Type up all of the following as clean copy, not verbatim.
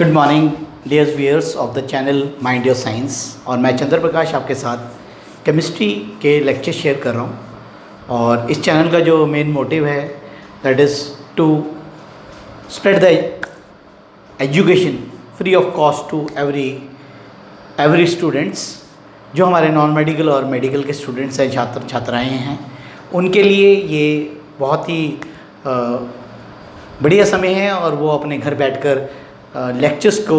Good morning dear viewers of the channel Mind Your Science. और मैं चंद्र प्रकाश आपके साथ केमिस्ट्री के लेक्चर शेयर कर रहा हूँ। और इस चैनल का जो मेन मोटिव है that is to spread the education free of cost to every students. जो हमारे नॉन मेडिकल और मेडिकल के स्टूडेंट्स हैं, छात्र छात्राएँ हैं, उनके लिए ये बहुत ही बढ़िया समय है और वो अपने घर बैठकर लेक्चर्स को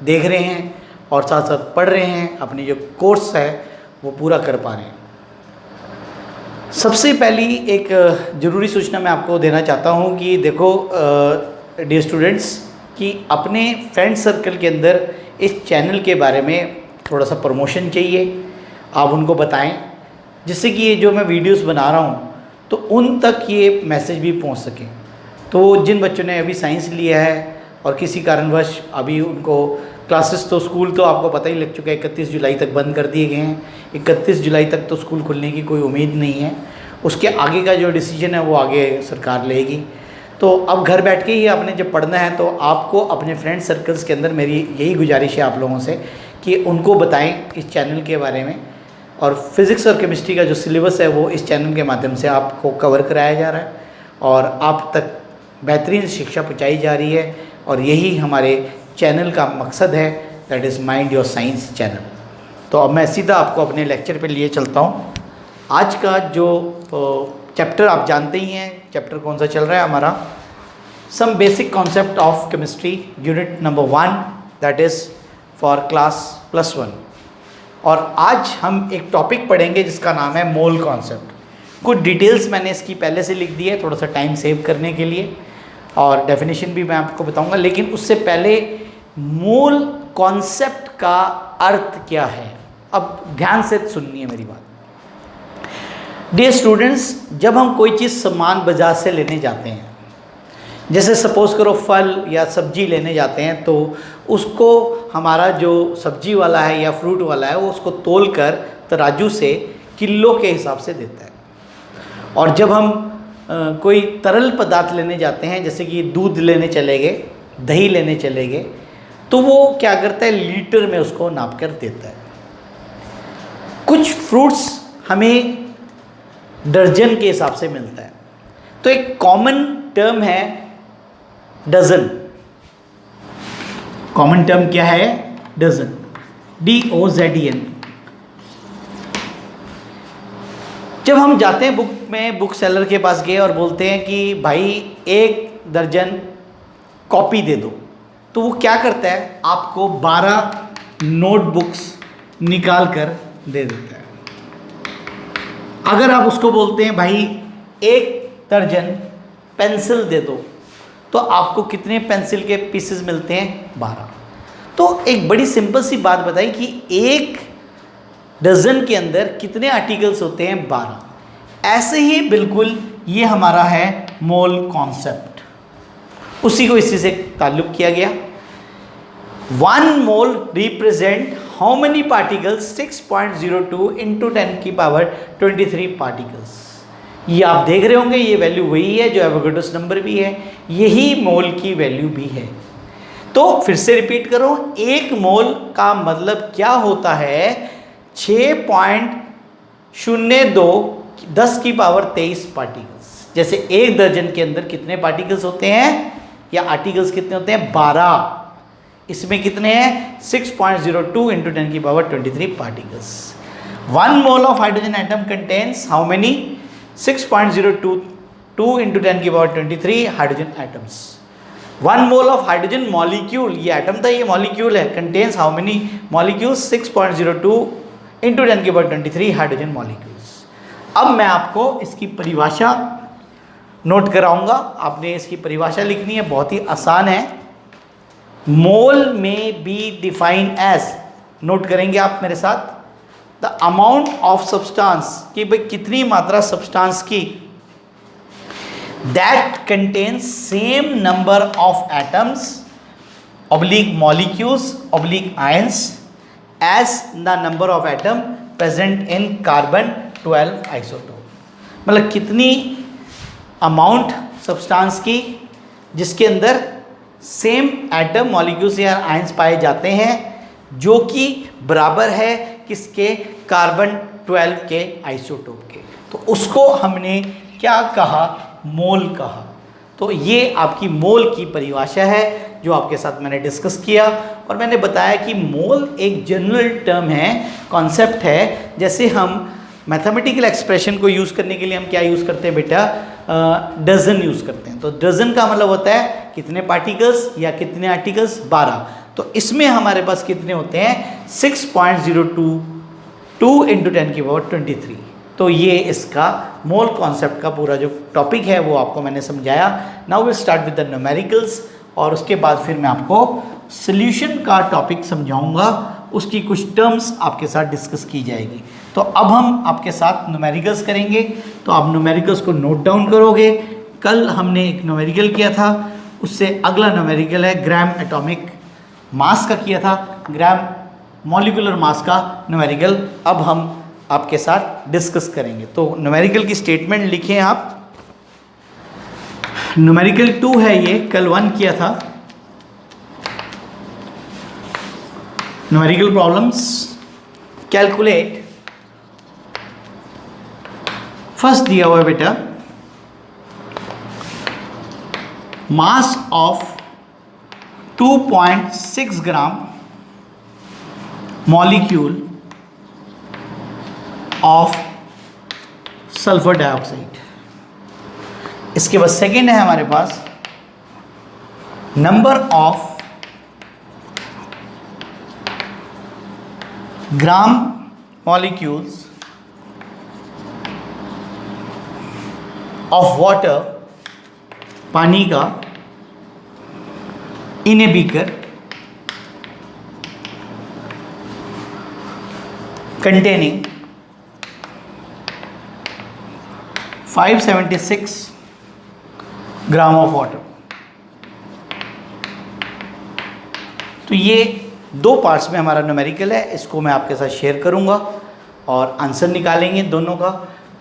देख रहे हैं और साथ साथ पढ़ रहे हैं, अपनी जो कोर्स है वो पूरा कर पा रहे हैं। सबसे पहली एक ज़रूरी सूचना मैं आपको देना चाहता हूँ कि देखो डियर स्टूडेंट्स, कि अपने फ्रेंड सर्कल के अंदर इस चैनल के बारे में थोड़ा सा प्रमोशन चाहिए। आप उनको बताएं जिससे कि ये जो मैं वीडियोस बना रहा हूँ तो उन तक ये मैसेज भी पहुँच सके। तो जिन बच्चों ने अभी साइंस लिया है और किसी कारणवश अभी उनको क्लासेस, तो स्कूल तो आपको पता ही लग चुका है 31 जुलाई तक बंद कर दिए गए हैं। 31 जुलाई तक तो स्कूल खुलने की कोई उम्मीद नहीं है। उसके आगे का जो डिसीजन है वो आगे सरकार लेगी। तो अब घर बैठ के ही आपने जब पढ़ना है तो आपको अपने फ्रेंड सर्कल्स के अंदर मेरी यही गुजारिश है आप लोगों से कि उनको बताएं इस चैनल के बारे में। और फिज़िक्स और केमिस्ट्री का जो सिलेबस है वो इस चैनल के माध्यम से आपको कवर कराया जा रहा है और आप तक बेहतरीन शिक्षा पहुँचाई जा रही है। और यही हमारे चैनल का मकसद है, that is mind Your science channel. तो अब मैं सीधा आपको अपने लेक्चर पे लिए चलता हूँ। आज का जो चैप्टर आप जानते ही हैं, चैप्टर कौन सा चल रहा है हमारा, some basic concept of chemistry, unit number 1, that is for class +1। और आज हम एक टॉपिक पढ़ेंगे जिसका नाम है मोल कॉन्सेप्ट। कुछ डिटेल्स मैंने इसकी पहले से लिख दी है थोड़ा सा टाइम सेव करने के लिए, और डेफिनेशन भी मैं आपको बताऊंगा। लेकिन उससे पहले मोल कॉन्सेप्ट का अर्थ क्या है, अब ध्यान से सुनिए मेरी बात। डियर स्टूडेंट्स, जब हम कोई चीज़ सामान बाजार से लेने जाते हैं, जैसे सपोज़ करो फल या सब्जी लेने जाते हैं, तो उसको हमारा जो सब्जी वाला है या फ्रूट वाला है वो उसको तोल कर तराजू से किलो के हिसाब से देता है। और जब हम कोई तरल पदार्थ लेने जाते हैं, जैसे कि दूध लेने चले गए, दही लेने चले गए, तो वो क्या करता है, लीटर में उसको नाप कर देता है। कुछ फ्रूट्स हमें दर्जन के हिसाब से मिलता है। तो एक कॉमन टर्म है डजन। कॉमन टर्म क्या है? Dozen, DOZN। जब हम जाते हैं बुक सेलर के पास गए और बोलते हैं कि भाई 1 दर्जन कॉपी दे दो, तो वो क्या करता है, आपको 12 नोटबुक्स निकाल कर दे देता है। अगर आप उसको बोलते हैं भाई 1 दर्जन पेंसिल दे दो, तो आपको कितने पेंसिल के पीसेस मिलते हैं? 12। तो एक बड़ी सिंपल सी बात बताई कि 1 डजन के अंदर कितने आर्टिकल्स होते हैं? 12। ऐसे ही बिल्कुल ये हमारा है मोल कॉन्सेप्ट, उसी को इसी से ताल्लुक किया गया। 1 mole represent how many particles? 6.02 into 10⁻23 particles. ये आप देख रहे होंगे, ये वैल्यू वही है जो एवोगाड्रोस नंबर भी है, यही मोल की वैल्यू भी है। तो फिर से रिपीट करो, 1 मोल का मतलब क्या होता है? 6.02 10⁻23 पार्टिकल्स। जैसे 1 दर्जन के अंदर कितने पार्टिकल्स होते हैं या आर्टिकल्स कितने होते हैं? 12। इसमें कितने हैं? 6.02 into 10⁻23 particles. 1 mole of hydrogen atom contains how many? 6.022 into 10⁻23 hydrogen atoms. 1 mole of hydrogen molecule, ये एटम था, ये मॉलिक्यूल है, contains how many molecules? 6.02 into 10⁻23 hydrogen molecules. अब मैं आपको इसकी परिभाषा नोट कराऊंगा। आपने इसकी परिभाषा लिखनी है, बहुत ही आसान है। मोल में बी डिफाइन एज, नोट करेंगे आप मेरे साथ, द अमाउंट ऑफ सब्सटेंस, कि भाई कितनी मात्रा सब्सटेंस की, that contains same number of atoms oblique molecules oblique ions as the number of atom present in carbon 12 isotope. मतलब कितनी अमाउंट सब्सटेंस की जिसके अंदर सेम एटम मॉलिक्यूल्स या आयंस पाए जाते हैं जो कि बराबर है किसके, कार्बन 12 के आइसोटोप के। तो उसको हमने क्या कहा, मोल कहा। तो ये आपकी मोल की परिभाषा है जो आपके साथ मैंने डिस्कस किया, और मैंने बताया कि मोल एक जनरल टर्म है, कॉन्सेप्ट है। जैसे हम मैथमेटिकल एक्सप्रेशन को यूज़ करने के लिए हम क्या यूज़ करते हैं बेटा, डजन यूज़ करते हैं। तो डजन का मतलब होता है कितने पार्टिकल्स या कितने आर्टिकल्स, 12। तो इसमें हमारे पास कितने होते हैं, 6.02, 2 × 10⁻23। तो ये इसका मोल कॉन्सेप्ट का पूरा जो टॉपिक है वो आपको मैंने समझाया। Now will start with the numericals, और उसके बाद फिर मैं आपको सॉल्यूशन का टॉपिक समझाऊंगा, उसकी कुछ टर्म्स आपके साथ डिस्कस की जाएगी। तो अब हम आपके साथ न्यूमेरिकल्स करेंगे, तो आप न्यूमेरिकल्स को नोट डाउन करोगे। कल हमने एक न्यूमेरिकल किया था, उससे अगला न्यूमेरिकल है ग्राम एटॉमिक मास का किया था, ग्राम मॉलिक्यूलर मास का न्यूमेरिकल अब हम आपके साथ डिस्कस करेंगे। तो न्यूमेरिकल की स्टेटमेंट लिखें आप। न्यूमेरिकल 2 है ये, कल 1 किया था। न्यूमेरिकल प्रॉब्लम्स, कैलकुलेट, फर्स्ट दिया हुआ है बेटा, mass of 2.6 gram molecule of sulphur dioxide. इसके बाद सेकेंड है हमारे पास number of gram molecules of water, पानी का, in a beaker containing 576 gram of water. तो ये 2 पार्ट्स में हमारा न्यूमेरिकल है, इसको मैं आपके साथ शेयर करूंगा और आंसर निकालेंगे दोनों का।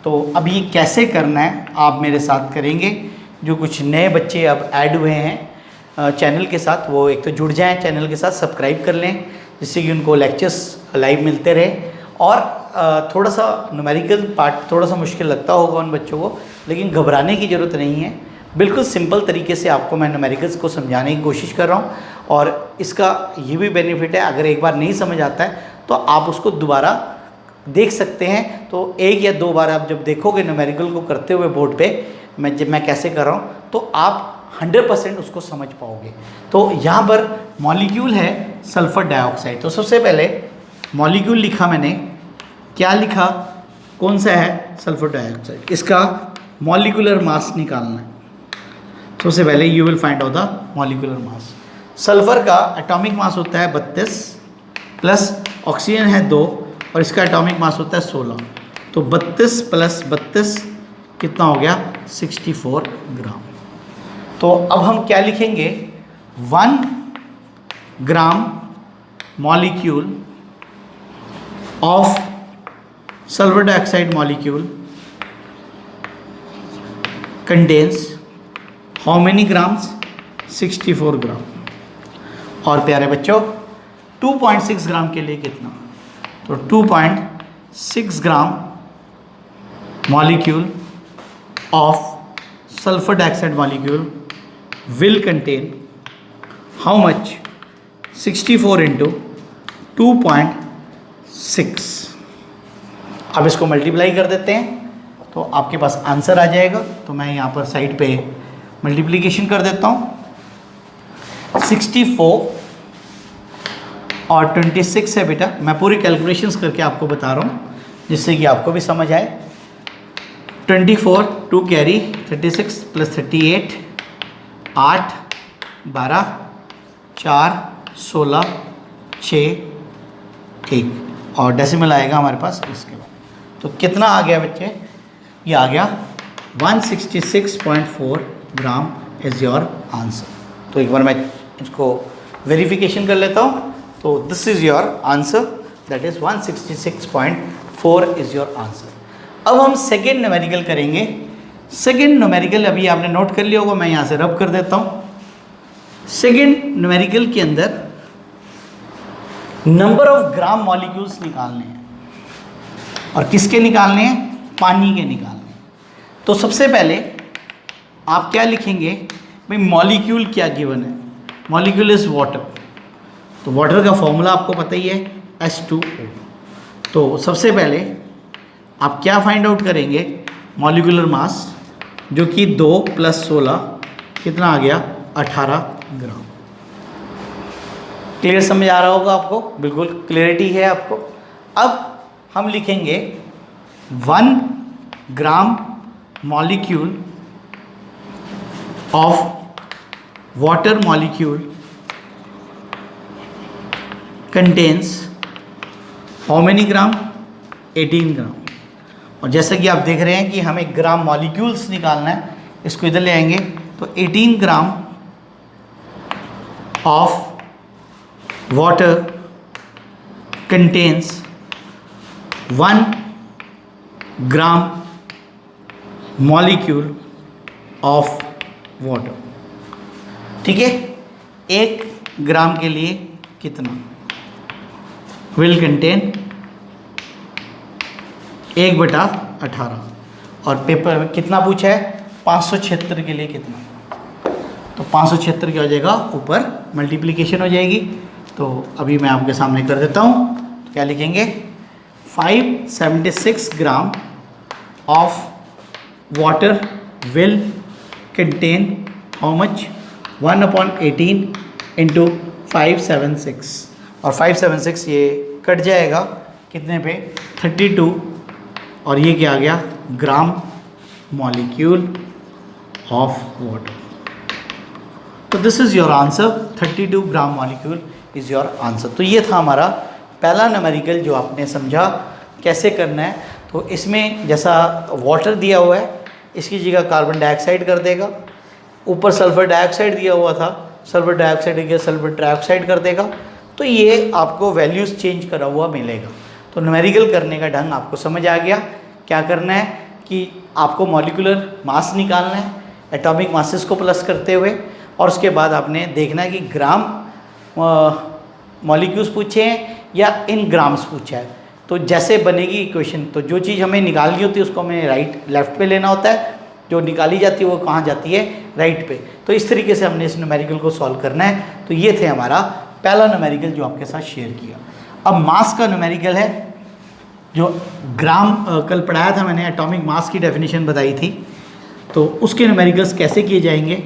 तो अब ये कैसे करना है आप मेरे साथ करेंगे। जो कुछ नए बच्चे अब ऐड हुए हैं चैनल के साथ, वो एक तो जुड़ जाएं चैनल के साथ, सब्सक्राइब कर लें, जिससे कि उनको लेक्चर्स लाइव मिलते रहे। और थोड़ा सा न्यूमेरिकल पार्ट थोड़ा सा मुश्किल लगता होगा उन बच्चों को, लेकिन घबराने की ज़रूरत नहीं है। बिल्कुल सिंपल तरीके से आपको मैं न्यूमेरिकल्स को समझाने की कोशिश कर रहा हूँ, और इसका ये भी बेनिफिट है, अगर एक बार नहीं समझ आता है तो आप उसको दोबारा देख सकते हैं। तो 1 या 2 बार आप जब देखोगे न्यूमेरिकल को करते हुए बोर्ड पे, मैं कैसे कर रहा हूँ, तो आप 100% उसको समझ पाओगे। तो यहाँ पर मॉलिक्यूल है सल्फर डाइऑक्साइड। तो सबसे पहले मॉलिक्यूल लिखा मैंने, क्या लिखा, कौन सा है, सल्फर डाइऑक्साइड। इसका मॉलिक्यूलर मास निकालना है। सबसे पहले you will find out the molecular mass. Sulphur का एटॉमिक मास होता है 32 प्लस ऑक्सीजन है 2, और इसका एटॉमिक मास होता है 16। तो 32 प्लस 32 कितना हो गया, 64 ग्राम। तो अब हम क्या लिखेंगे, 1 gram molecule of sulphur dioxide molecule contains how many grams, 64 ग्राम। और प्यारे बच्चों 2.6 ग्राम के लिए कितना, तो 2.6 gram molecule of sulphur dioxide molecule will contain how much, 64 into 2.6। अब इसको मल्टीप्लाई कर देते हैं तो आपके पास आंसर आ जाएगा। तो मैं यहाँ पर साइड पे मल्टीप्लिकेशन कर देता हूँ। 64 और 26 है बेटा, मैं पूरी कैलकुलेशंस करके आपको बता रहा हूँ जिससे कि आपको भी समझ आए। 24 2 कैरी, 36 प्लस 38, 8 12 4 16 6 1, और डेसिमल आएगा हमारे पास इसके बाद। तो कितना आ गया बच्चे, ये आ गया 166.4 ग्राम इज़ योर आंसर। तो एक बार मैं इसको वेरिफिकेशन कर लेता हूँ। तो this is your answer, that is 166.4 is your answer. अब हम सेकेंड न्यूमेरिकल करेंगे। सेकेंड न्यूमेरिकल अभी आपने नोट कर लिया होगा, मैं यहाँ से रब कर देता हूँ। सेकेंड न्यूमेरिकल के अंदर नंबर ऑफ ग्राम मॉलिक्यूल्स निकालने हैं, और किसके निकालने हैं? पानी के निकालने हैं। तो सबसे पहले आप क्या लिखेंगे भाई, मॉलिक्यूल क्या गिवन है? मॉलिक्यूल इज वाटर, तो वाटर का फॉर्मूला आपको पता ही है H2O। तो सबसे पहले आप क्या फाइंड आउट करेंगे? मॉलिक्यूलर मास, जो कि 2 + 16 कितना आ गया? 18 ग्राम। क्लियर समझ आ रहा होगा आपको? बिल्कुल क्लियरिटी है आपको। अब हम लिखेंगे 1 gram molecule of water molecule contains how many gram? 18 gram. और जैसा कि आप देख रहे हैं कि हमें ग्राम मॉलिक्यूल्स निकालना है, इसको इधर ले आएंगे तो 18 ग्राम of water contains 1 gram molecule of water. ठीक है, 1 ग्राम के लिए कितना? Will contain 1/18। और पेपर में कितना पूछा है? 576 के लिए कितना? तो 576 क्या हो जाएगा? ऊपर मल्टीप्लिकेशन हो जाएगी। तो अभी मैं आपके सामने कर देता हूँ। तो क्या लिखेंगे? 576 gram of water will contain how much? 1/18 into 576, और 576 ये कट जाएगा कितने पे? 32, और ये क्या आ गया? Gram molecule of water. तो this is your answer, 32 gram molecule is your answer. तो ये था हमारा पहला न्यूमेरिकल जो आपने समझा कैसे करना है। तो इसमें जैसा वाटर दिया हुआ है, इसकी जगह कार्बन डाइऑक्साइड कर देगा, ऊपर सल्फर डाइऑक्साइड दिया हुआ था, सल्फर डाइऑक्साइड की जगह सल्फर ट्राइऑक्साइड कर देगा। तो ये आपको वैल्यूज़ चेंज करा हुआ मिलेगा। तो न्यूमेरिकल करने का ढंग आपको समझ आ गया। क्या करना है कि आपको मॉलिक्यूलर मास निकालना है एटॉमिक मासेस को प्लस करते हुए, और उसके बाद आपने देखना है कि ग्राम मॉलिक्यूल्स पूछे हैं या इन ग्राम्स पूछा है। तो जैसे बनेगी इक्वेशन, तो जो चीज़ हमें निकालनी होती है उसको हमें राइट लेफ्ट पे लेना होता है, जो निकाली जाती है वो कहाँ जाती है? राइट पे। तो इस तरीके से हमने इस न्यूमेरिकल को सॉल्व करना है। तो ये थे हमारा पहला न्यूमेरिकल जो आपके साथ शेयर किया। अब मास का न्यूमेरिकल है, जो ग्राम कल पढ़ाया था मैंने, एटॉमिक मास की डेफिनेशन बताई थी। तो उसके न्यूमेरिकल्स कैसे किए जाएंगे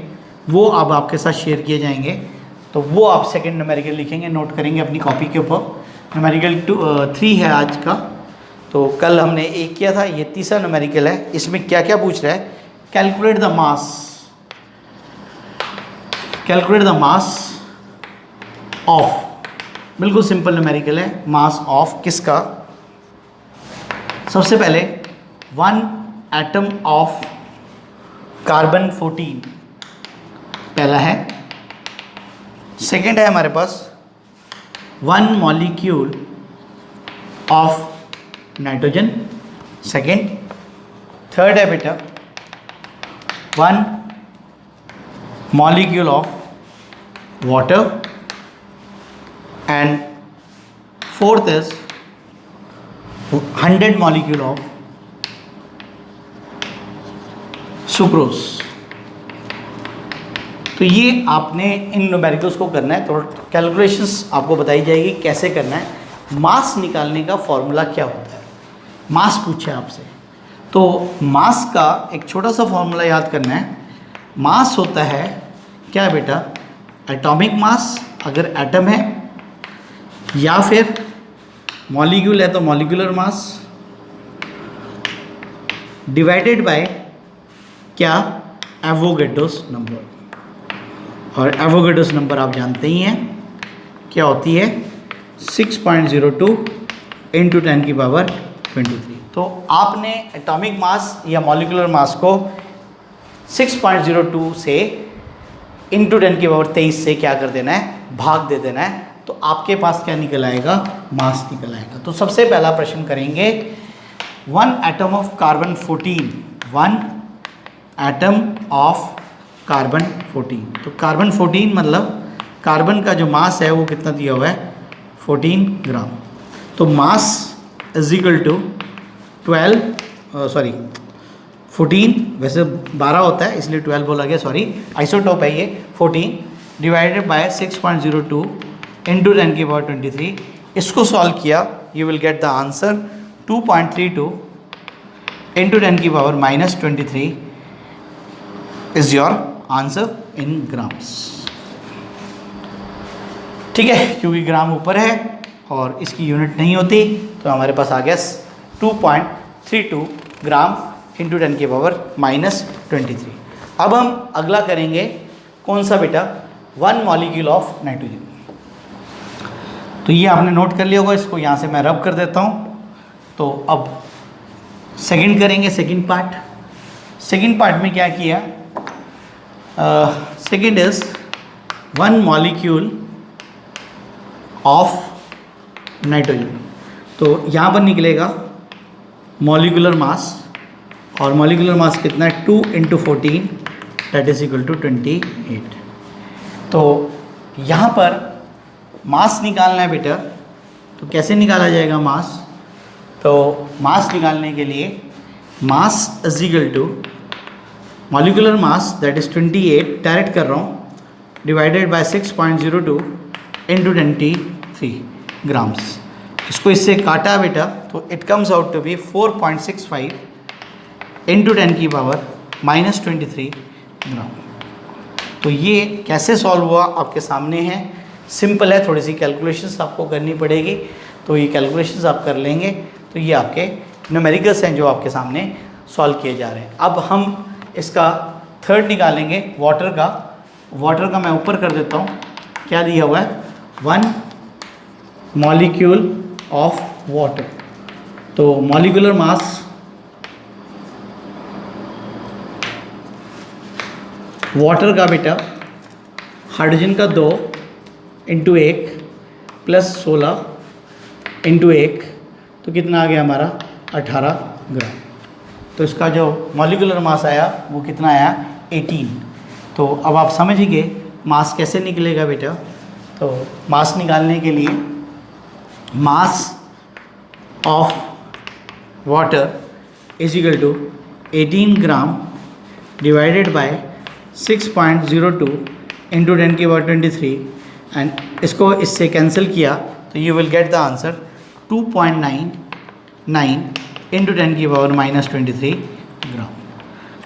वो अब आपके साथ शेयर किए जाएंगे। तो वो आप सेकंड न्यूमेरिकल लिखेंगे, नोट करेंगे अपनी कॉपी के ऊपर। न्यूमेरिकल 3 है आज का, तो कल हमने 1 किया था, ये तीसरा न्यूमेरिकल है। इसमें क्या क्या पूछ रहा है? Calculate the mass, calculate the mass of, बिल्कुल सिंपल न्यूमेरिकल है। मास ऑफ किसका? सबसे पहले 1 एटम ऑफ कार्बन 14 पहला है। सेकेंड है हमारे पास 1 molecule of nitrogen, second. Third है बेटा 1 molecule of water, and fourth is 100 molecule of sucrose. तो ये आपने इन न्यूमेरिकल्स को करना है। तो कैलकुलेशंस आपको बताई जाएगी कैसे करना है। मास निकालने का फॉर्मूला क्या होता है? मास पूछे आपसे, तो मास का एक छोटा सा फॉर्मूला याद करना है। मास होता है क्या बेटा? एटॉमिक मास अगर एटम है, या फिर मॉलिक्यूल है तो मॉलिक्यूलर मास, डिवाइडेड बाय क्या? Avogadro's number. और एवोगैड्रोस नंबर आप जानते ही हैं क्या होती है? 6.02 × 10⁻23। तो आपने एटॉमिक मास या मॉलिक्यूलर मास को 6.02 से × 10⁻23 से क्या कर देना है? भाग दे देना है। तो आपके पास क्या निकल आएगा? मास निकल आएगा। तो सबसे पहला प्रश्न करेंगे 1 atom of carbon 14, 1 atom of carbon 14। तो कार्बन 14 मतलब कार्बन का जो मास है वो कितना दिया हुआ है 14 ग्राम। तो मास इज इक्वल टू 14, वैसे 12 होता है इसलिए 12 बोला गया, सॉरी, आइसोटोप है ये 14 डिवाइडेड बाय 6.02 इंटू 10 की पावर 23। इसको सॉल्व किया you will get the answer 2.32 into 10 की power -23 is your answer in grams. ठीक है, क्योंकि ग्राम ऊपर है और इसकी यूनिट नहीं होती तो हमारे पास आ गया 2.32 ग्राम इंटू 10 की पावर -23। अब हम अगला करेंगे कौन सा बेटा, 1 मॉलिक्यूल ऑफ नाइट्रोजन। तो ये आपने नोट कर लिया होगा, इसको यहाँ से मैं रब कर देता हूँ। तो अब सेकंड करेंगे, सेकंड पार्ट में क्या किया, second is 1 molecule of nitrogen. तो यहाँ पर निकलेगा मॉलिक्यूलर मास, और मॉलिक्यूलर मास कितना है 2 × 14 दैट इज इक्वल टू 28। तो यहाँ पर मास निकालना है बेटा, तो कैसे निकाला जाएगा मास, तो मास निकालने के लिए mass is equal to molecular mass that is 28, direct कर रहा हूँ, डिवाइडेड बाय 6.02 इंटू 23 ग्राम्स। इसको इससे काटा बेटा तो it comes out to be 4.65 into 10 की पावर -23 ग्राम। तो ये कैसे सॉल्व हुआ आपके सामने है, सिंपल है, थोड़ी सी कैलकुलेशंस आपको करनी पड़ेगी, तो ये कैलकुलेशंस आप कर लेंगे तो ये आपके न्यूमेरिकल्स हैं जो आपके सामने सॉल्व किए जा रहे हैं। अब हम इसका थर्ड निकालेंगे वाटर का मैं ऊपर कर देता हूँ, क्या दिया हुआ है 1 मॉलिक्यूल ऑफ वाटर। तो मॉलिक्यूलर मास वाटर का बेटा हाइड्रोजन का 2 × 1 प्लस 16 × 1 तो कितना आ गया हमारा 18 ग्राम। तो इसका जो मॉलिक्यूलर मास आया वो कितना आया 18। तो अब आप समझिए मास कैसे निकलेगा बेटा। तो मास निकालने के लिए mass of water is equal to 18 gram divided by 6.02 into 10 की पावर 23 एंड इसको इससे कैंसिल किया तो you will get the answer 2.99 into 10 की पावर -23 ग्राम।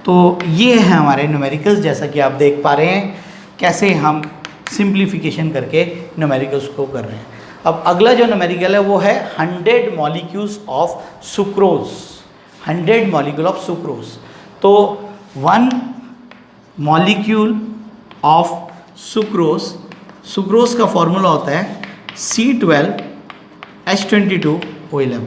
तो ये है हमारे न्यूमेरिकल्स, जैसा कि आप देख पा रहे हैं कैसे हम सिंप्लीफिकेशन करके न्यूमेरिकल्स को कर रहे हैं। अब अगला जो न्यूमेरिकल है वो है 100 molecules of sucrose, 100 molecule of sucrose. तो 1 मॉलिक्यूल ऑफ सुक्रोज का फॉर्मूला होता है C12H22O11।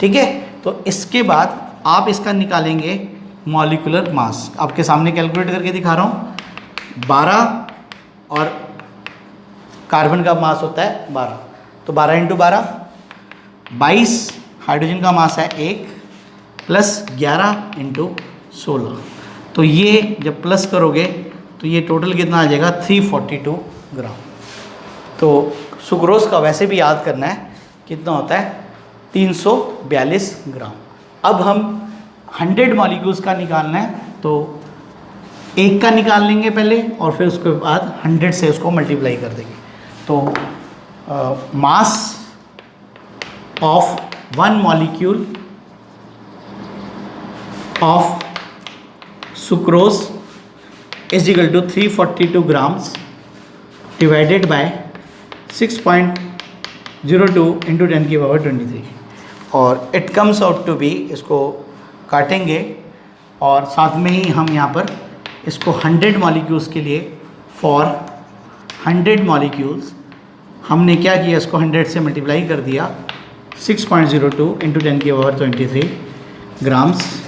ठीक है, तो इसके बाद आप इसका निकालेंगे मॉलिक्यूलर मास। आपके सामने कैलकुलेट करके दिखा रहा हूँ, 12 और कार्बन का मास होता है 12, तो 12 × 12 22 हाइड्रोजन का मास है 1 प्लस 11 × 16। तो ये जब प्लस करोगे तो ये टोटल कितना आ जाएगा 342 ग्राम। तो सुक्रोज का वैसे भी याद करना है कितना होता है 342 ग्राम। अब हम 100 मॉलिक्यूल्स का निकालना है, तो एक का निकाल लेंगे पहले और फिर उसके बाद 100 से उसको मल्टीप्लाई कर देंगे। तो mass of 1 molecule of sucrose is equal to 342 grams divided by 6.02 into 10 की पावर 23 और it comes out to be, इसको काटेंगे और साथ में ही हम यहाँ पर इसको 100 मॉलिक्यूल्स के लिए फॉर 100 मॉलिक्यूल्स हमने क्या किया, इसको 100 से मल्टीप्लाई कर दिया 6.02 इंटू 10 की पावर 23 ग्राम्स।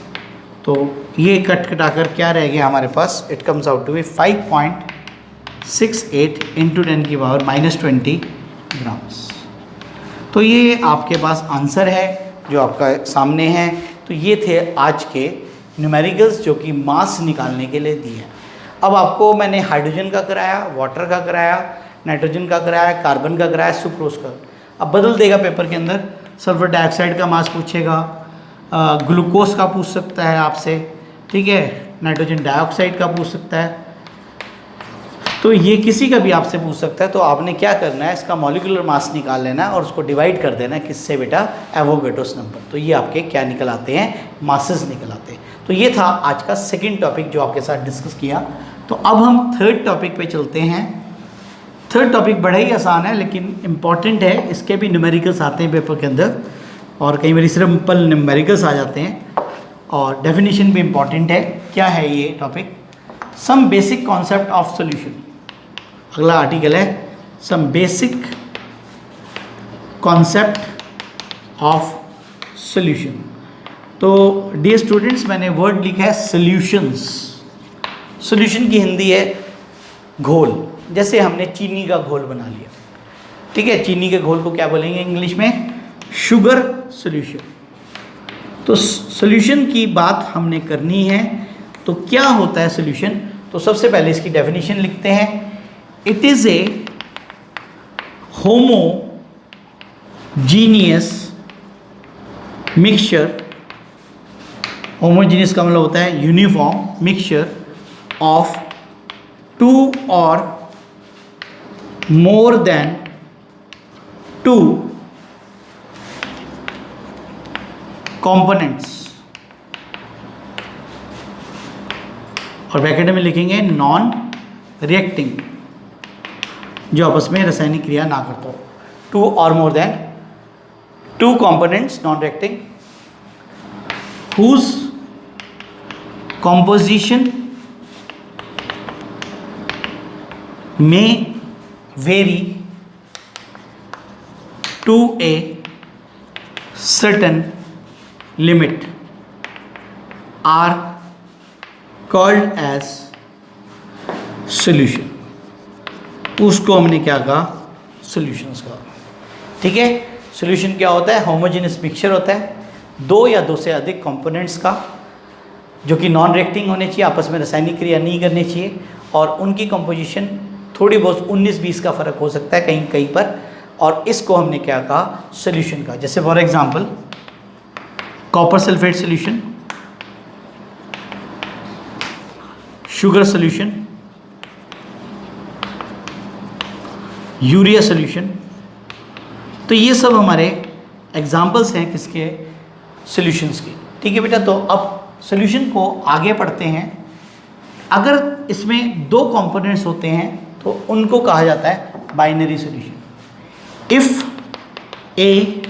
तो ये कट कटाकर क्या रह गया हमारे पास, it comes out to be 5.68 into 10 की पावर -20 ग्राम्स। तो ये आपके पास आंसर है जो आपका सामने है। तो ये थे आज के न्यूमेरिकल्स जो कि मास निकालने के लिए दिए हैं। अब आपको मैंने हाइड्रोजन का कराया, वाटर का कराया, नाइट्रोजन का कराया, कार्बन का कराया, सुक्रोज का। अब बदल देगा पेपर के अंदर, सल्फर डाइऑक्साइड का मास पूछेगा, ग्लूकोज का पूछ सकता है आपसे, ठीक है, नाइट्रोजन डाइऑक्साइड का पूछ सकता है, तो ये किसी का भी आपसे पूछ सकता है। तो आपने क्या करना है, इसका मॉलिक्यूलर मास निकाल लेना है और उसको डिवाइड कर देना है किससे बेटा, एवोगैड्रोस नंबर। तो ये आपके क्या निकल आते हैं, मासेस निकल आते हैं। तो ये था आज का सेकंड टॉपिक जो आपके साथ डिस्कस किया। तो अब हम थर्ड टॉपिक पे चलते हैं। थर्ड टॉपिक बड़ा ही आसान है लेकिन इम्पॉर्टेंट है, इसके भी न्यूमेरिकल्स आते हैं पेपर के अंदर और कई बार सिंपल न्यूमेरिकल्स आ जाते हैं और डेफिनेशन भी इम्पॉर्टेंट है। क्या है ये topic, some basic concept of solution. अगला आर्टिकल है some basic concept of solution. तो डियर स्टूडेंट्स, मैंने वर्ड लिखा है सॉल्यूशंस। सॉल्यूशन की हिंदी है घोल। जैसे हमने चीनी का घोल बना लिया, ठीक है, चीनी के घोल को क्या बोलेंगे इंग्लिश में, शुगर सॉल्यूशन। तो सॉल्यूशन की बात हमने करनी है। तो क्या होता है सॉल्यूशन, तो सबसे पहले इसकी डेफिनेशन लिखते हैं। It is a homogeneous mixture, homogeneous का मतलब होता है यूनिफॉर्म मिक्सचर ऑफ टू और मोर देन टू कंपोनेंट्स, और ब्रैकेट में लिखेंगे नॉन रिएक्टिंग, जो आपस में रासायनिक क्रिया ना करता हो। टू और more than two components non reacting whose composition may vary to a certain limit are called as solution। उसको हमने क्या कहा, सॉल्यूशंस कहा, ठीक है। सॉल्यूशन क्या होता है, होमोजेनियस मिक्सचर होता है दो या दो से अधिक कंपोनेंट्स का, जो कि नॉन रिएक्टिंग होने चाहिए, आपस में रासायनिक क्रिया नहीं करनी चाहिए, और उनकी कंपोजिशन थोड़ी बहुत 19-20 का फ़र्क हो सकता है कहीं कहीं पर, और इसको हमने क्या कहा, सॉल्यूशन का। जैसे for example copper sulphate solution, sugar solution, urea solution. तो ये सब हमारे एग्जाम्पल्स हैं किसके, सॉल्यूशंस की, ठीक है बेटा। तो अब सॉल्यूशन को आगे पढ़ते हैं। अगर इसमें दो कंपोनेंट्स होते हैं तो उनको कहा जाता है binary solution. If A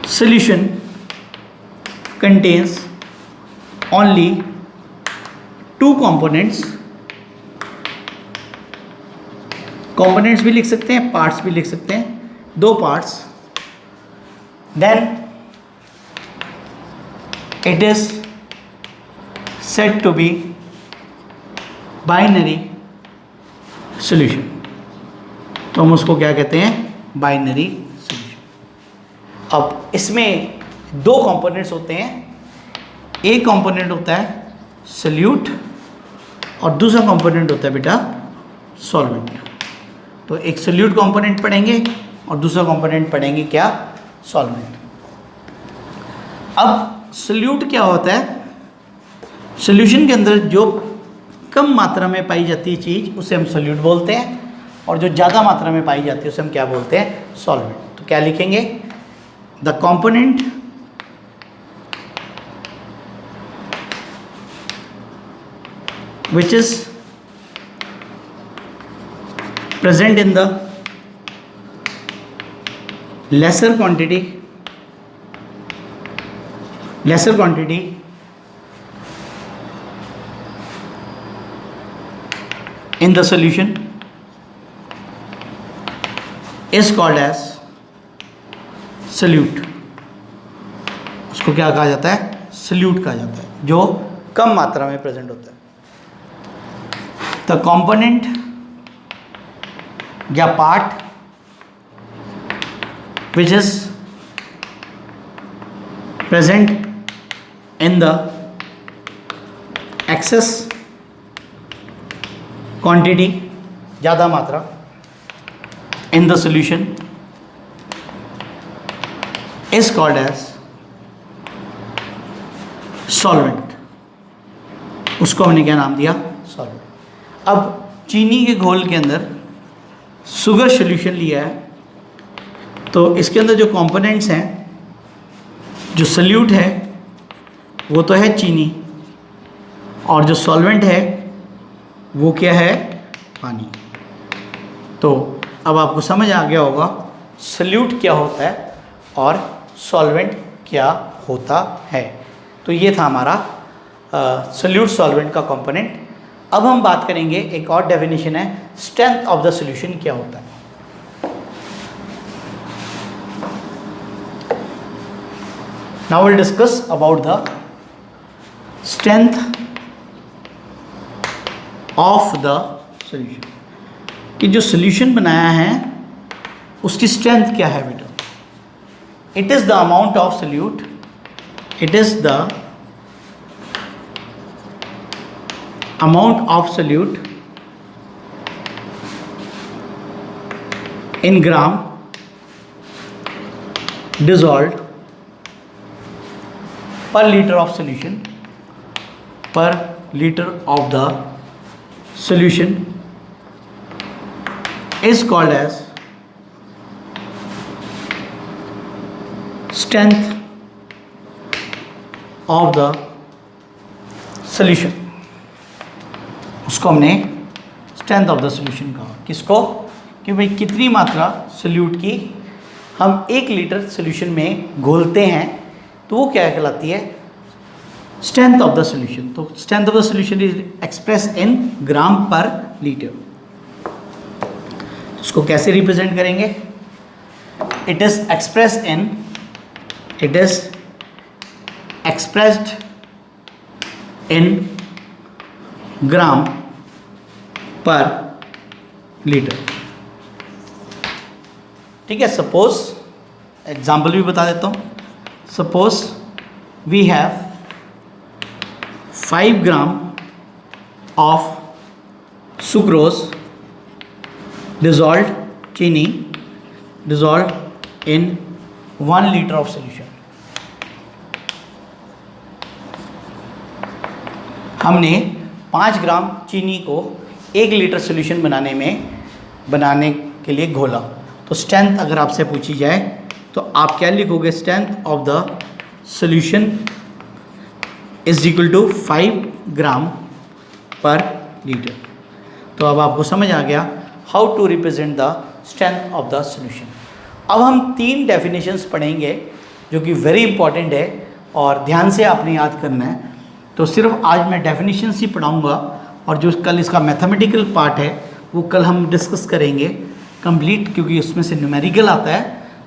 solution contains only two components, components भी लिख सकते हैं, पार्ट्स भी लिख सकते हैं, दो parts, then it is said to be binary solution। तो हम उसको क्या कहते हैं, बाइनरी सॉल्यूशन। अब इसमें दो कंपोनेंट्स होते हैं, एक कंपोनेंट होता है सॉल्यूट और दूसरा कंपोनेंट होता है बेटा सॉल्वेंट। तो एक सॉल्यूट कंपोनेंट पढ़ेंगे और दूसरा कंपोनेंट पढ़ेंगे क्या, सॉल्वेंट। अब सॉल्यूट क्या होता है, सॉल्यूशन के अंदर जो कम मात्रा में पाई जाती है चीज़ उसे हम सॉल्यूट बोलते हैं, और जो ज़्यादा मात्रा में पाई जाती है उसे हम क्या बोलते हैं, सॉल्वेंट। तो क्या लिखेंगे, the component which is present in the lesser quantity in the solution is called as solute। उसको क्या कहा जाता है, solute कहा जाता है, जो कम मात्रा में प्रेजेंट होता है। The component या part which is present in the excess quantity ज़्यादा मात्रा in the solution is called as solvent, उसको हमने क्या नाम दिया? सॉल्वेंट। अब चीनी के घोल के अंदर शुगर सॉल्यूशन लिया है, तो इसके अंदर जो कंपोनेंट्स हैं, जो सल्यूट है वो तो है चीनी, और जो सॉल्वेंट है वो क्या है? पानी। तो अब आपको समझ आ गया होगा सल्यूट क्या होता है और सॉल्वेंट क्या होता है। तो ये था हमारा सल्यूट सॉल्वेंट का कंपोनेंट। अब हम बात करेंगे, एक और डेफिनेशन है, स्ट्रेंथ ऑफ द सॉल्यूशन क्या होता है। Now will discuss about the strength of the solution, कि जो सॉल्यूशन बनाया है उसकी स्ट्रेंथ क्या है बेटा? It is the amount of solute, it is the amount of solute in gram dissolved per liter of solution, per liter of the solution is called as strength of the solution। उसको हमने strength of the solution कहा। किसको? कि भाई कितनी मात्रा solute की हम 1 लीटर सॉल्यूशन में घोलते हैं, तो वो क्या कहलाती है? Strength of the solution. तो strength of the solution is express in gram per litre. उसको कैसे रिप्रेजेंट करेंगे? It is expressed in gram per litre. ठीक है। सपोज एग्जाम्पल भी बता देता हूँ। Suppose we have 5 gram of sucrose dissolve चीनी dissolve in 1 litre of solution. हमने 5 ग्राम चीनी को 1 लीटर सॉल्यूशन बनाने के लिए घोला। तो स्ट्रेंथ अगर आपसे पूछी जाए तो आप क्या लिखोगे? Strength of the solution is equal to 5 gram per litre. तो अब आपको समझ आ गया how to represent the strength of the solution. अब हम 3 डेफिनेशंस पढ़ेंगे जो कि वेरी इंपॉर्टेंट है और ध्यान से आपने याद करना है। तो सिर्फ आज मैं डेफिनेशंस ही पढ़ाऊँगा और जो कल इसका मैथमेटिकल पार्ट है वो कल हम डिस्कस करेंगे कंप्लीट, क्योंकि उसमें से न्यूमेरिकल आता है।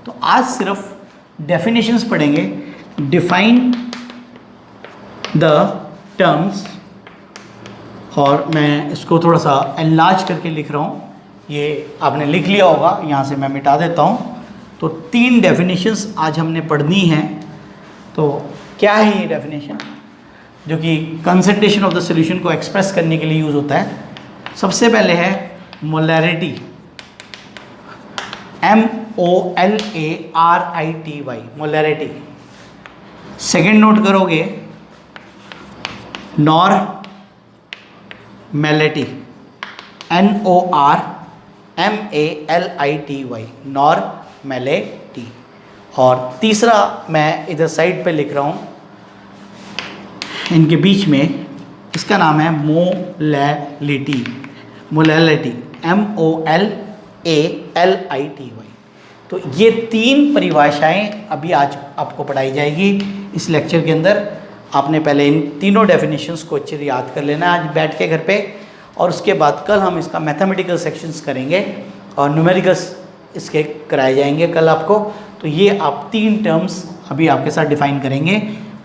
तो आज सिर्फ डेफिनेशंस पढ़ेंगे। डिफाइन द टर्म्स, और मैं इसको थोड़ा सा एनलार्ज करके लिख रहा हूँ, ये आपने लिख लिया होगा, यहाँ से मैं मिटा देता हूँ। तो 3 डेफिनेशंस आज हमने पढ़नी है। तो क्या है ये डेफिनेशन जो कि कंसंट्रेशन ऑफ द सॉल्यूशन को एक्सप्रेस करने के लिए यूज़ होता है? सबसे पहले है molarity, MOLARITY, molarity. Second note करोगे नॉर्मैलिटी, NORMALITY, नॉर्मैलिटी। और तीसरा मैं इधर साइड पे लिख रहा हूँ, इनके बीच में, इसका नाम है मोलैलिटी, MOLALITY। तो ये 3 परिभाषाएं अभी आज आपको पढ़ाई जाएगी इस लेक्चर के अंदर। आपने पहले इन तीनों डेफिनेशंस को अच्छे से याद कर लेना है आज बैठ के घर पे, और उसके बाद कल हम इसका मैथमेटिकल सेक्शंस करेंगे और न्यूमेरिकल्स इसके कराए जाएंगे कल आपको। तो ये आप 3 टर्म्स अभी आपके साथ डिफाइन करेंगे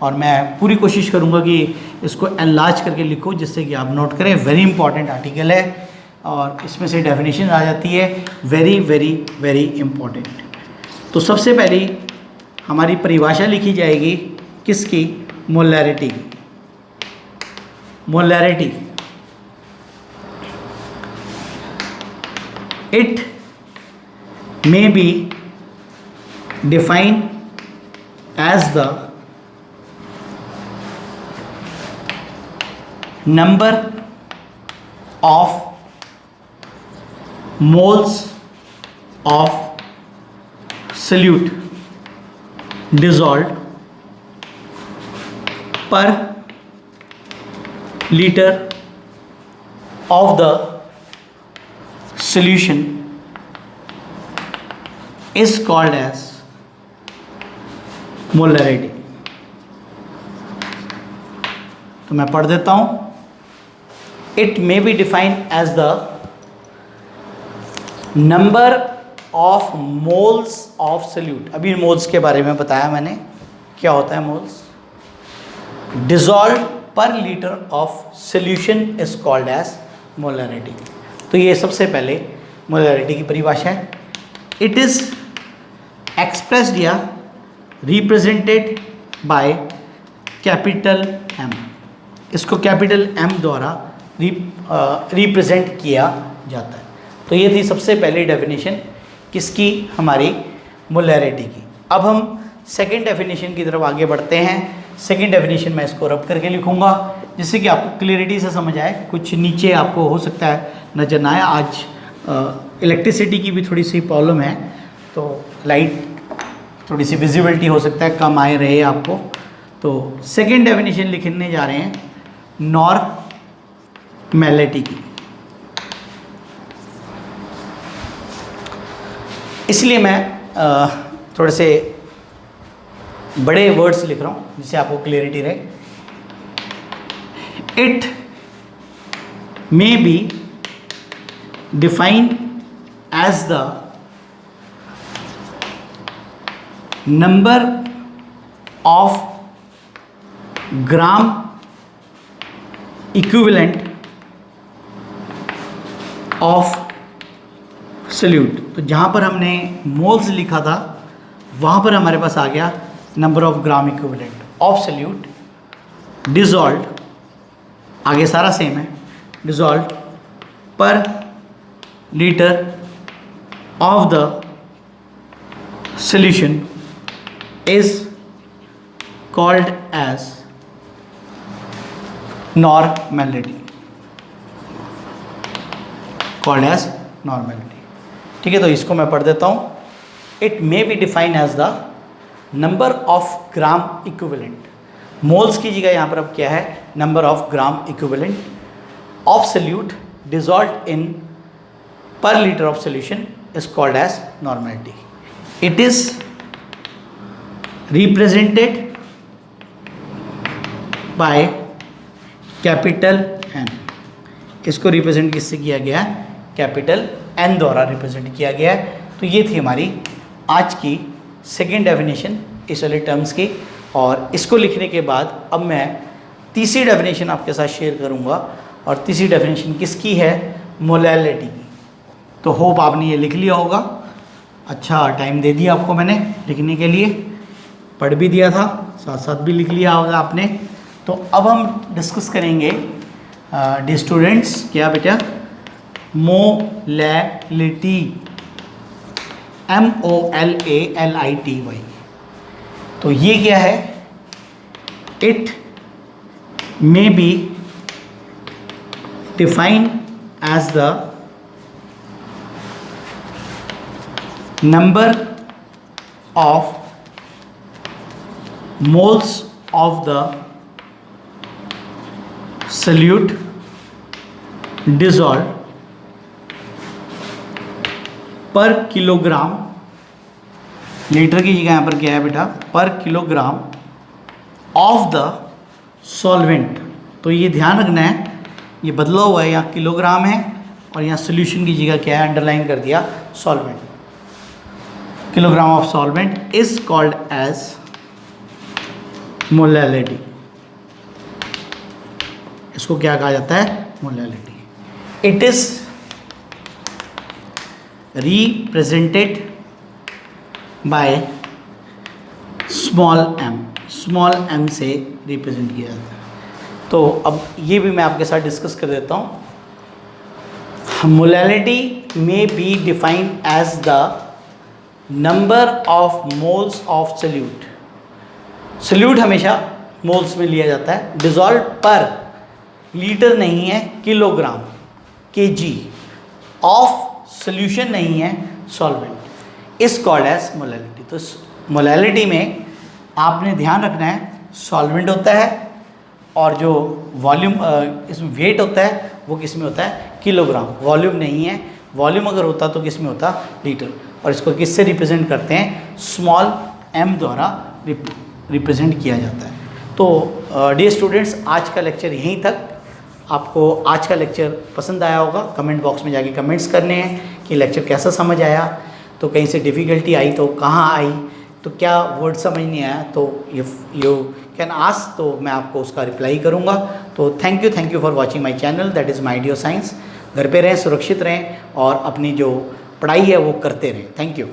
और मैं पूरी कोशिश करूँगा कि इसको एनलार्ज करके लिखो जिससे कि आप नोट करें। वेरी इंपॉर्टेंट आर्टिकल है और इसमें से डेफिनेशन आ जाती है, वेरी वेरी वेरी इंपॉर्टेंट। तो सबसे पहली हमारी परिभाषा लिखी जाएगी किसकी? मोलैरिटी की। Molarity It may be defined as the number of moles of solute dissolved per liter of the solution is called as molarity. तो मैं पढ़ देता हूँ. It may be defined as the number of moles of solute. अभी moles के बारे में बताया मैंने, क्या होता है moles. Dissolved per liter of solution is called as molarity. तो ये सबसे पहले molarity की परिभाषा है. It is expressed या represented by capital M. इसको कैपिटल M द्वारा रिप्रेजेंट किया जाता है. तो ये थी सबसे पहली डेफिनेशन किसकी, हमारी मोलैरिटी की. अब हम सेकंड डेफिनेशन की तरफ आगे बढ़ते हैं. सेकंड डेफिनेशन मैं इसको रब करके लिखूंगा जिससे कि आपको क्लियरिटी से समझ आए. कुछ नीचे आपको हो सकता है नजर ना आए. आज इलेक्ट्रिसिटी की भी थोड़ी सी प्रॉब्लम है, तो लाइट थोड़ी सी विजिबिलिटी हो सकता है कम आए रहे आपको. तो सेकंड डेफिनेशन लिखने जा रहे हैं नॉर्मैलिटी की. इसलिए मैं थोड़े से बड़े वर्ड्स लिख रहा हूँ जिससे आपको क्लियरिटी रहे. It may be defined as the number of gram equivalent of solute. तो जहाँ पर हमने मोल्स लिखा था वहाँ पर हमारे पास आ गया number of gram equivalent of solute dissolve. आगे सारा सेम है. डिजॉल्व पर litre of the solution is called as normality. Called as normality. ठीक है, तो इसको मैं पढ़ देता हूँ. It may be defined as the number of gram equivalent. Moles की जगह यहाँ पर अब क्या है, number of gram equivalent of solute dissolve in per litre of solution is called as normality. It is represented by capital N. इसको represent किससे किया गया है, कैपिटल N द्वारा रिप्रेजेंट किया गया है. तो ये थी हमारी आज की सेकेंड डेफिनेशन इस वाले टर्म्स की. और इसको लिखने के बाद अब मैं तीसरी डेफिनेशन आपके साथ शेयर करूंगा. और तीसरी डेफिनेशन किसकी है, मोलैलिटी की. तो होप आपने ये लिख लिया होगा. अच्छा टाइम दे दिया आपको मैंने लिखने के लिए, पढ़ भी दिया था, साथ साथ भी लिख लिया होगा आपने. तो अब हम डिस्कस करेंगे डी स्टूडेंट्स, क्या बेटा, मोलैलिटी, MOLALITY. तो ये क्या है, it may be defined as the number of moles of the solute dissolved per kilogram. Litre की जगह यहाँ पर क्या है बेटा, पर किलोग्राम ऑफ द सॉल्वेंट. तो ये ध्यान रखना है, ये बदला हुआ है, यहाँ किलोग्राम है और यहाँ सोल्यूशन की जगह क्या है, अंडरलाइन कर दिया solvent. Kilogram of solvent is called as molality. इसको क्या कहा जाता है, molality. It is represented by small m. Small m से रिप्रेजेंट किया जाता है. तो अब ये भी मैं आपके साथ डिस्कस कर देता हूँ. Molality may be defined as the number of moles of solute. solute हमेशा मोल्स में लिया जाता है, डिजॉल्व पर लीटर नहीं है, किलोग्राम केजी ऑफ सोल्यूशन नहीं है, solvent is called as molality. तो मोलैलिटी में आपने ध्यान रखना है सॉल्वेंट होता है और जो वॉल्यूम इसमें वेट होता है वो किस में होता है, किलोग्राम, वॉल्यूम नहीं है। वॉल्यूम अगर होता तो किस में होता, लीटर। और इसको किससे रिप्रेजेंट करते हैं, स्मॉल m द्वारा रिप्रेजेंट किया जाता है। तो डियर स्टूडेंट्स, आज का लेक्चर यहीं तक। आपको आज का लेक्चर पसंद आया होगा, कमेंट बॉक्स में जाके कमेंट्स करने हैं कि लेक्चर कैसा समझ आया। तो कहीं से डिफ़िकल्टी आई तो कहाँ आई, तो क्या वर्ड समझ नहीं आया, तो इफ़ यू कैन आस्क तो मैं आपको उसका रिप्लाई करूँगा। तो thank you for watching my channel, that is Mideo science. घर पे रहें, सुरक्षित रहें और अपनी जो पढ़ाई है वो करते रहें। Thank you.